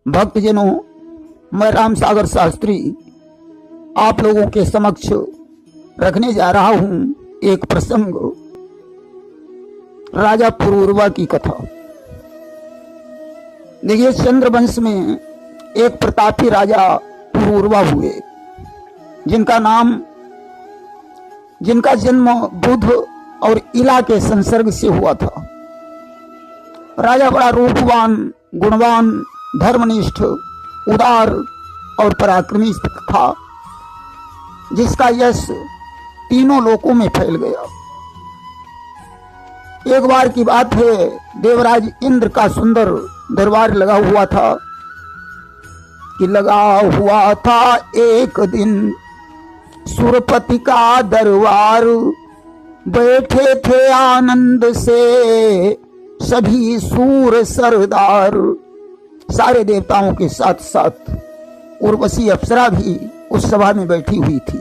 भक्तजनों, मैं राम सागर शास्त्री आप लोगों के समक्ष रखने जा रहा हूं एक प्रसंग, राजा पुरूरवा की कथा। देखिए, चंद्रवंश में एक प्रतापी राजा पुरूरवा हुए, जिनका जन्म बुध और इला के संसर्ग से हुआ था। राजा बड़ा रूपवान, गुणवान, धर्मनिष्ठ, उदार और पराक्रमी था, जिसका यश तीनों लोकों में फैल गया। एक बार की बात है, देवराज इंद्र का सुंदर दरबार लगा हुआ था कि लगा हुआ था एक दिन सुरपति का दरबार। बैठे थे आनंद से सभी सूर सरदार। सारे देवताओं के साथ साथ उर्वशी अप्सरा भी उस सभा में बैठी हुई थी।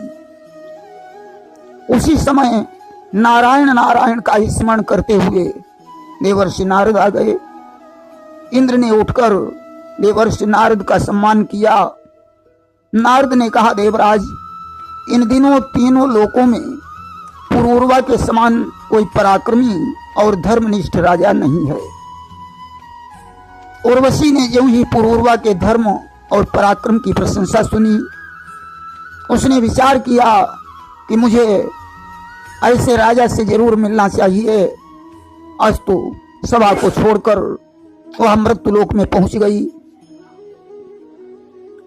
उसी समय नारायण नारायण का स्मरण करते हुए देवर्षि नारद आ गए। इंद्र ने उठकर देवर्षि नारद का सम्मान किया। नारद ने कहा, देवराज, इन दिनों तीनों लोकों में पुरूरवा के समान कोई पराक्रमी और धर्मनिष्ठ राजा नहीं है। उर्वशी ने जो ही पुरूरवा के धर्म और पराक्रम की प्रशंसा सुनी, उसने विचार किया कि मुझे ऐसे राजा से जरूर मिलना चाहिए। अस्तु, सभा को छोड़कर वह मृत्युलोक में पहुंच गई।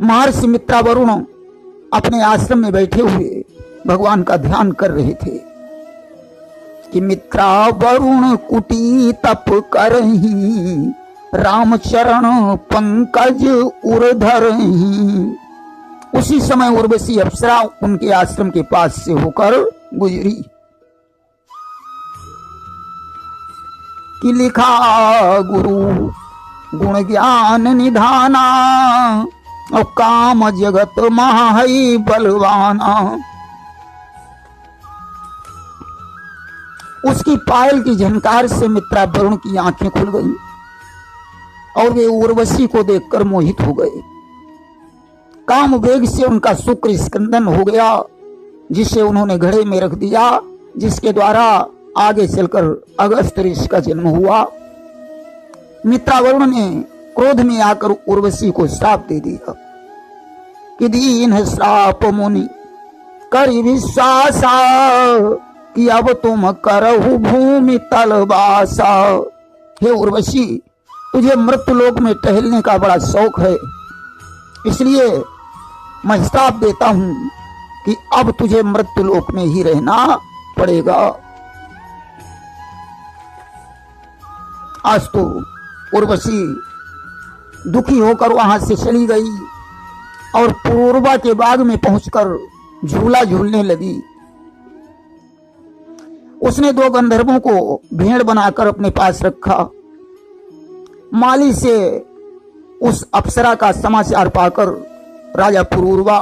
महर्षि मित्रावरुण अपने आश्रम में बैठे हुए भगवान का ध्यान कर रहे थे कि मित्रावरुण कुटी तप करही, रामचरण पंकज उर्धरही। उसी समय उर्वशी अप्सरा उनके आश्रम के पास से होकर गुजरी कि लिखा गुरु गुण ज्ञान निधाना और काम जगत महाई बलवाना। उसकी पायल की झनकार से मित्रावरुण की आंखें खुल गईं और वे उर्वशी को देखकर मोहित हो गए। काम वेग से उनका शुक्र स्कंदन हो गया, जिसे उन्होंने घड़े में रख दिया, जिसके द्वारा आगे चलकर अगस्त ऋषि का जन्म हुआ। मित्रावरुण ने क्रोध में आकर उर्वशी को श्राप दे दिया कि दीन श्राप मुनि कर विश्वासा कि अब तुम करहु भूमि तलवासा। हे उर्वशी, तुझे मृत्युलोक में टहलने का बड़ा शौक है, इसलिए मैं श्राप देता हूं कि अब तुझे मृत्युलोक में ही रहना पड़ेगा। आज तो उर्वशी दुखी होकर वहां से चली गई और पुरूरवा के बाग में पहुंचकर झूला झूलने लगी। उसने 2 गंधर्वों को भेड़ बनाकर अपने पास रखा। माली से उस अप्सरा का समाचार पाकर राजा पुरूरवा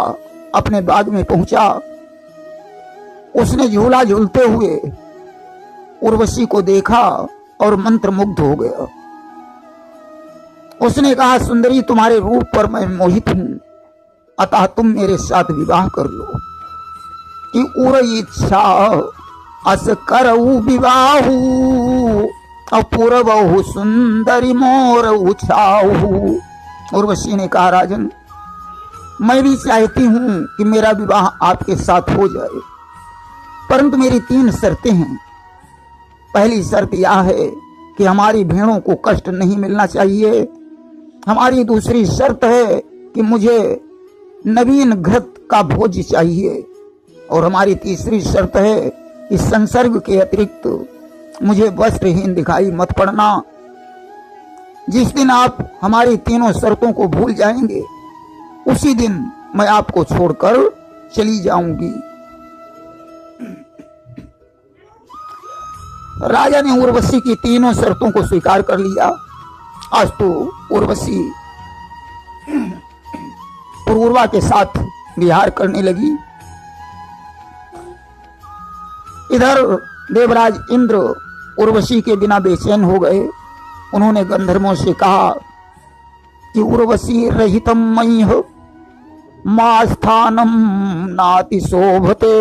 अपने बाग में पहुंचा। उसने झूला झूलते हुए उर्वशी को देखा और मंत्रमुग्ध हो गया। उसने कहा, सुंदरी, तुम्हारे रूप पर मैं मोहित हूं, अतः तुम मेरे साथ विवाह कर लो। कि उर इच्छा अस करऊ विवाहु अपूर्वहु सुंदरी मोर उछाऊ। उर्वशी ने कहा, राजन, मैं भी चाहती हूं कि मेरा विवाह आपके साथ हो जाए, परंतु मेरी 3 शर्तें हैं। पहली शर्त यह है कि हमारी भेड़ों को कष्ट नहीं मिलना चाहिए। हमारी दूसरी शर्त है कि मुझे नवीन घृत का भोज चाहिए। और हमारी तीसरी शर्त है कि संसर्ग के अतिरिक्त मुझे वस्त्रहीन दिखाई मत पड़ना। जिस दिन आप हमारी तीनों शर्तों को भूल जाएंगे, उसी दिन मैं आपको छोड़कर चली जाऊंगी। राजा ने उर्वशी की तीनों शर्तों को स्वीकार कर लिया। आज तो उर्वशी पुरूरवा के साथ विहार करने लगी। इधर देवराज इंद्र उर्वशी के बिना बेचैन हो गए। उन्होंने गंधर्वों से कहा कि उर्वशी रहितम मय्य मा स्थानम नाति शोभते।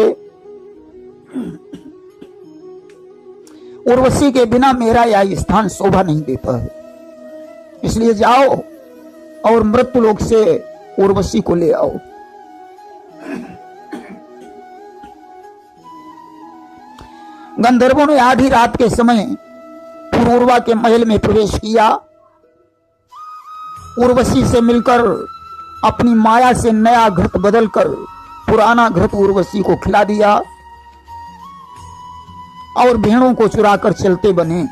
उर्वशी के बिना मेरा यह स्थान शोभा नहीं देता है, इसलिए जाओ और मृत्युलोक से उर्वशी को ले आओ। गंधर्वों ने आधी रात के समय पुरूरवा के महल में प्रवेश किया। उर्वशी से मिलकर अपनी माया से नया घृत बदलकर पुराना घृत उर्वशी को खिला दिया और भेड़ों को चुराकर चलते बने।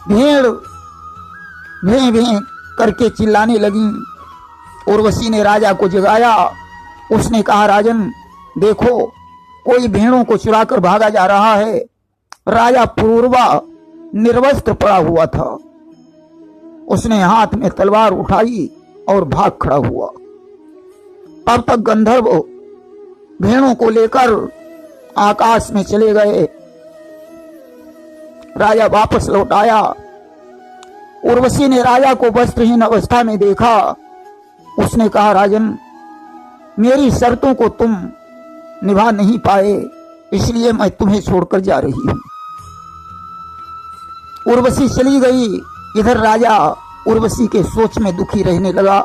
भेड़ भें भें करके चिल्लाने लगी। उर्वशी ने राजा को जगाया। उसने कहा, राजन देखो, कोई भेड़ों को चुराकर भागा जा रहा है। राजा पुरूरवा निर्वस्त्र पड़ा हुआ था। उसने हाथ में तलवार उठाई और भाग खड़ा हुआ। तब तक गंधर्व भेड़ों को लेकर आकाश में चले गए। राजा वापस लौट आया। उर्वशी ने राजा को वस्त्रहीन अवस्था में देखा। उसने कहा, राजन मेरी शर्तों को तुम निभा नहीं पाए, इसलिए मैं तुम्हें छोड़कर जा रही हूं। उर्वशी चली गई। इधर राजा उर्वशी के सोच में दुखी रहने लगा।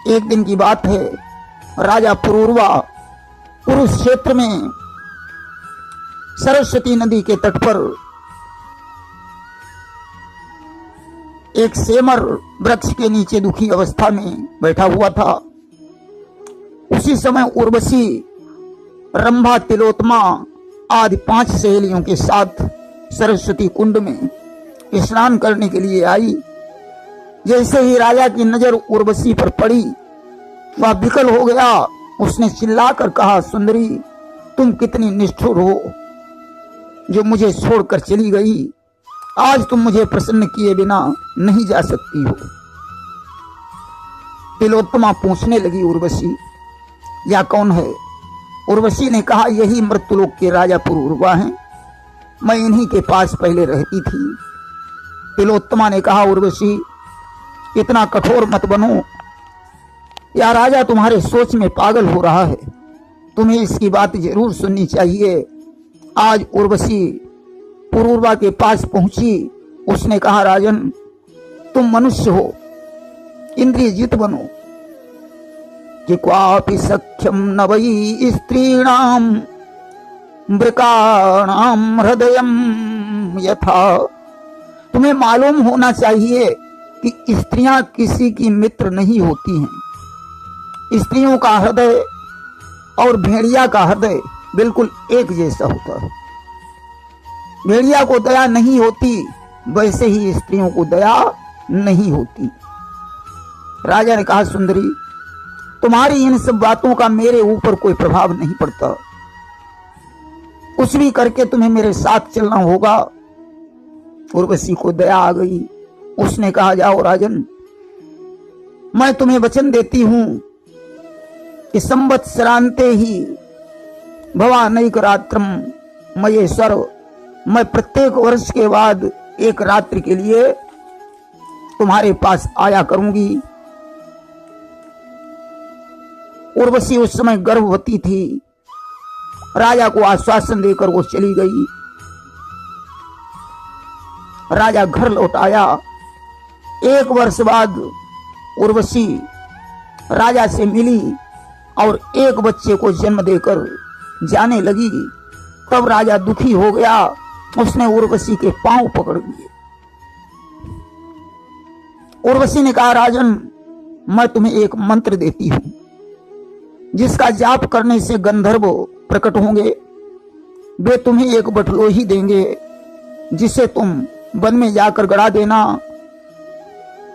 एक दिन की बात है, राजा पुरूरवा कुरुक्षेत्र में सरस्वती नदी के तट पर एक सेमर वृक्ष के नीचे दुखी अवस्था में बैठा हुआ था। उसी समय उर्वशी रंभा, तिलोत्तमा आदि 5 सहेलियों के साथ सरस्वती कुंड में स्नान करने के लिए आई। जैसे ही राजा की नजर उर्वशी पर पड़ी, वह विकल हो गया। उसने चिल्लाकर कहा, सुंदरी तुम कितनी निष्ठुर हो जो मुझे छोड़कर चली गई। आज तुम मुझे प्रसन्न किए बिना नहीं जा सकती हो। तिलोत्तमा पूछने लगी, उर्वशी या कौन है? उर्वशी ने कहा, यही मृत्युलोक के राजा पुरूरवा हैं। मैं इन्हीं के पास पहले रहती थी। तिलोत्तमा ने कहा, उर्वशी इतना कठोर मत बनो, या राजा तुम्हारे सोच में पागल हो रहा है। तुम्हें इसकी बात जरूर सुननी चाहिए। आज उर्वशी पुरूरवा के पास पहुंची। उसने कहा, राजन तुम मनुष्य हो, इंद्रियजित बनो। कि क्वापि सख्यम न वै स्त्रीणाम मृकाणाम हृदयम यथा। तुम्हें मालूम होना चाहिए कि स्त्रियां किसी की मित्र नहीं होती हैं। स्त्रियों का हृदय और भेड़िया का हृदय बिल्कुल एक जैसा होता है। भेड़िया को दया नहीं होती, वैसे ही स्त्रियों को दया नहीं होती। राजा ने कहा, सुंदरी तुम्हारी इन सब बातों का मेरे ऊपर कोई प्रभाव नहीं पड़ता। कुछ भी करके तुम्हें मेरे साथ चलना होगा। उर्वशी को दया आ गई। उसने कहा, जाओ राजन, मैं तुम्हें वचन देती हूं कि संवत्सरांते ही भवानैक रात्रम मयेश्वर, मैं प्रत्येक वर्ष के बाद एक रात्रि के लिए तुम्हारे पास आया करूंगी। उर्वशी उस समय गर्भवती थी। राजा को आश्वासन देकर वो चली गई। राजा घर लौट आया। 1 वर्ष बाद उर्वशी राजा से मिली और एक बच्चे को जन्म देकर जाने लगी। तब राजा दुखी हो गया। उसने उर्वशी के पांव पकड़ लिए। उर्वशी ने कहा, राजन मैं तुम्हें एक मंत्र देती हूं, जिसका जाप करने से गंधर्व प्रकट होंगे। वे तुम्हें एक बटलोही देंगे, जिसे तुम वन में जाकर गड़ा देना।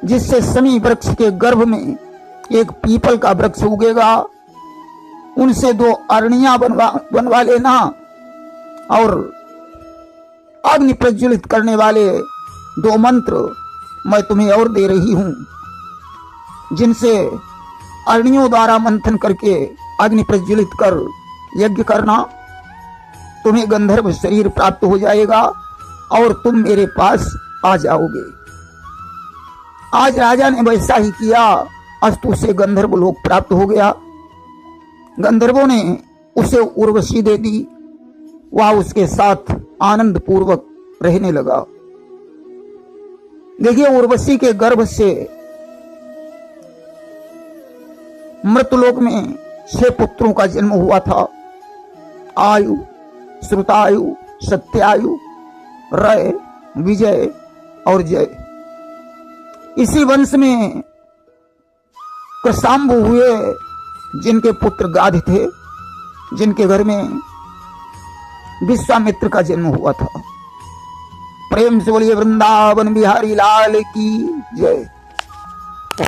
जिससे शमी वृक्ष के गर्भ में एक पीपल का वृक्ष उगेगा। उनसे 2 अरणियां बनवा लेना और अग्नि प्रज्वलित करने वाले 2 मंत्र मैं तुम्हें और दे रही हूं, जिनसे अरणियों द्वारा मंथन करके अग्नि प्रज्वलित कर यज्ञ करना। तुम्हें गंधर्व शरीर प्राप्त हो जाएगा और तुम मेरे पास आ जाओगे। आज राजा ने वैसा ही किया। अस्तु से गंधर्व लोक प्राप्त हो गया। गंधर्वों ने उसे उर्वशी दे दी। वह उसके साथ आनंद पूर्वक रहने लगा। देखिए, उर्वशी के गर्भ से मृतलोक में 6 पुत्रों का जन्म हुआ था। आयु, श्रुतायु, सत्यायु, रय, विजय और जय। इसी वंश में कृशांबु हुए, जिनके पुत्र गाध थे, जिनके घर में विश्वामित्र का जन्म हुआ था। प्रेम से बोलिए वृंदावन बिहारी लाल की जय।